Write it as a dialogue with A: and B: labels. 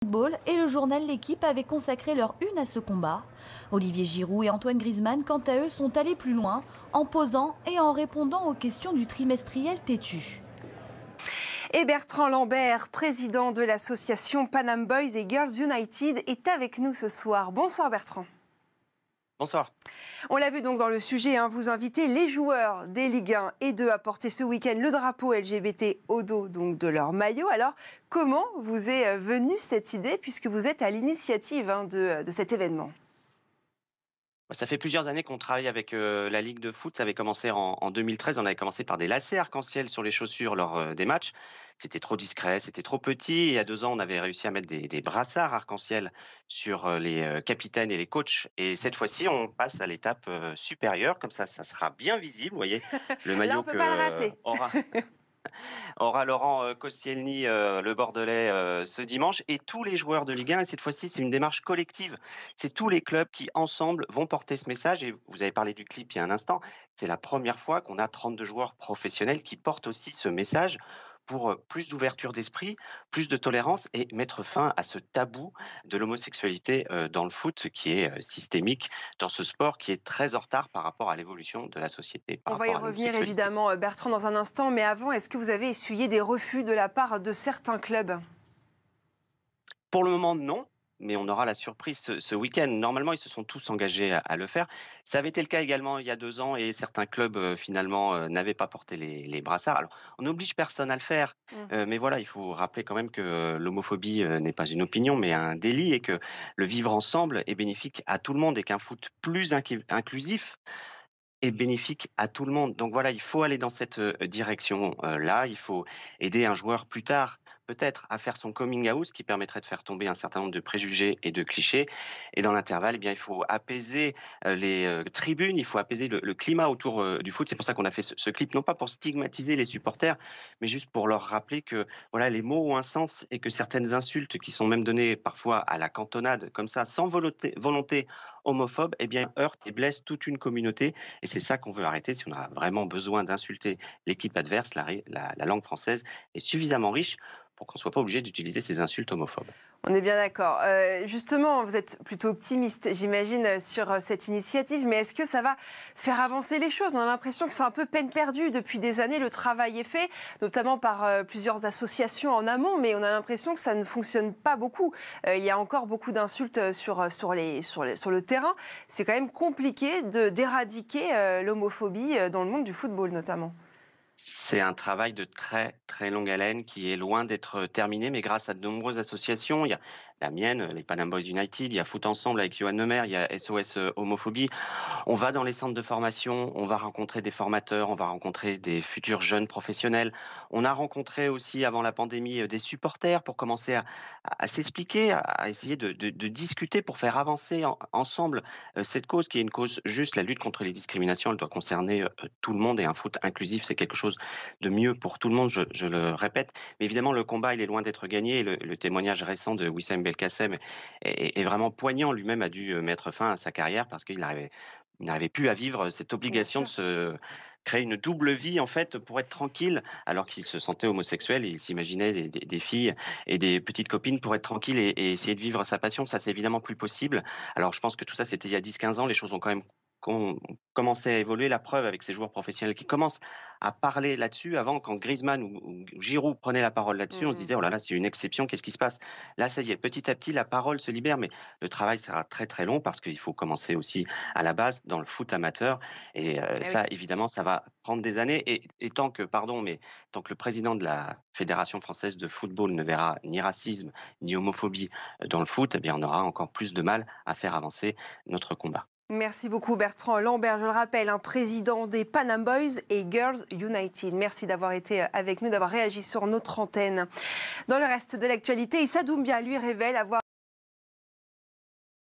A: Football et le journal L'Équipe avaient consacré leur une à ce combat. Olivier Giroud et Antoine Griezmann, quant à eux, sont allés plus loin en posant et en répondant aux questions du trimestriel Têtu.
B: Et Bertrand Lambert, président de l'association Panam Boys et Girls United, est avec nous ce soir. Bonsoir Bertrand.
C: Bonsoir.
B: On l'a vu donc dans le sujet, vous invitez les joueurs des Ligue 1 et 2 à porter ce week-end le drapeau LGBT au dos donc de leur maillot. Alors, comment vous est venue cette idée puisque vous êtes à l'initiative de cet événement ?
C: Ça fait plusieurs années qu'on travaille avec la Ligue de foot. Ça avait commencé en 2013. On avait commencé par des lacets arc-en-ciel sur les chaussures lors des matchs. C'était trop discret, c'était trop petit. Et il y a 2 ans, on avait réussi à mettre des brassards arc-en-ciel sur les capitaines et les coachs. Et cette fois-ci, on passe à l'étape supérieure. Comme ça sera bien visible. Vous voyez, le maillot
B: Là, on peut pas le rater.
C: aura Laurent Koscielny, le Bordelais, ce dimanche. Et tous les joueurs de Ligue 1, et cette fois-ci, c'est une démarche collective. C'est tous les clubs qui, ensemble, vont porter ce message. Et vous avez parlé du clip il y a un instant. C'est la première fois qu'on a 32 joueurs professionnels qui portent aussi ce message pour plus d'ouverture d'esprit, plus de tolérance et mettre fin à ce tabou de l'homosexualité dans le foot qui est systémique dans ce sport qui est très en retard par rapport à l'évolution de la société.
B: On va y revenir évidemment Bertrand dans un instant, mais avant, est-ce que vous avez essuyé des refus de la part de certains clubs ?
C: Pour le moment, non. Mais on aura la surprise ce week-end. Normalement, ils se sont tous engagés à le faire. Ça avait été le cas également il y a 2 ans et certains clubs, finalement, n'avaient pas porté les brassards. Alors, on n'oblige personne à le faire. Mais voilà, il faut rappeler quand même que l'homophobie n'est pas une opinion, mais un délit et que le vivre ensemble est bénéfique à tout le monde et qu'un foot plus inclusif est bénéfique à tout le monde. Donc voilà, il faut aller dans cette direction-là. Il faut aider un joueur plus tard, peut-être, à faire son coming out, ce qui permettrait de faire tomber un certain nombre de préjugés et de clichés. Et dans l'intervalle, eh bien, il faut apaiser les tribunes, il faut apaiser le climat autour du foot. C'est pour ça qu'on a fait ce clip, non pas pour stigmatiser les supporters, mais juste pour leur rappeler que voilà, les mots ont un sens et que certaines insultes qui sont même données parfois à la cantonade, comme ça, sans volonté homophobe, eh bien, heurtent et blessent toute une communauté. Et c'est ça qu'on veut arrêter si on a vraiment besoin d'insulter l'équipe adverse. La langue française est suffisamment riche pour qu'on ne soit pas obligé d'utiliser ces insultes homophobes.
B: On est bien d'accord. Justement, vous êtes plutôt optimiste, j'imagine, sur cette initiative, mais est-ce que ça va faire avancer les choses ? On a l'impression que c'est un peu peine perdue. Depuis des années, le travail est fait, notamment par plusieurs associations en amont, mais on a l'impression que ça ne fonctionne pas beaucoup. Il y a encore beaucoup d'insultes sur le terrain. C'est quand même compliqué d'éradiquer l'homophobie dans le monde du football, notamment.
C: C'est un travail de très, très longue haleine qui est loin d'être terminé, mais grâce à de nombreuses associations, il y a la mienne, les Panam Boys United, il y a Foot Ensemble avec Johan Lemaire, il y a SOS Homophobie. On va dans les centres de formation, on va rencontrer des formateurs, on va rencontrer des futurs jeunes professionnels. On a rencontré aussi, avant la pandémie, des supporters pour commencer à s'expliquer, à essayer de discuter pour faire avancer ensemble cette cause qui est une cause juste. La lutte contre les discriminations, elle doit concerner tout le monde et un foot inclusif, c'est quelque chose de mieux pour tout le monde, je le répète. Mais évidemment, le combat, il est loin d'être gagné. Le témoignage récent de Wissam Belkacem est vraiment poignant. Lui-même a dû mettre fin à sa carrière parce qu'il n'arrivait plus à vivre cette obligation de se créer une double vie, en fait, pour être tranquille, alors qu'il se sentait homosexuel et il s'imaginait des filles et des petites copines pour être tranquille et essayer de vivre sa passion. Ça, c'est évidemment plus possible. Alors, je pense que tout ça, c'était il y a 10-15 ans. Les choses ont quand même commençait à évoluer. La preuve avec ces joueurs professionnels qui commencent à parler là-dessus. Avant, quand Griezmann ou Giroud prenaient la parole là-dessus, on se disait, oh là là, c'est une exception, qu'est-ce qui se passe? Là, ça y est, petit à petit, la parole se libère, mais le travail sera très très long parce qu'il faut commencer aussi à la base dans le foot amateur. Et ça,
B: Oui.
C: évidemment, ça va prendre des années. Et tant que, pardon, mais tant que le président de la Fédération française de football ne verra ni racisme ni homophobie dans le foot, eh bien, on aura encore plus de mal à faire avancer notre combat.
B: Merci beaucoup Bertrand Lambert, je le rappelle, président des Panam Boys et Girls United. Merci d'avoir été avec nous, d'avoir réagi sur notre antenne. Dans le reste de l'actualité, Issa Doumbia lui révèle avoir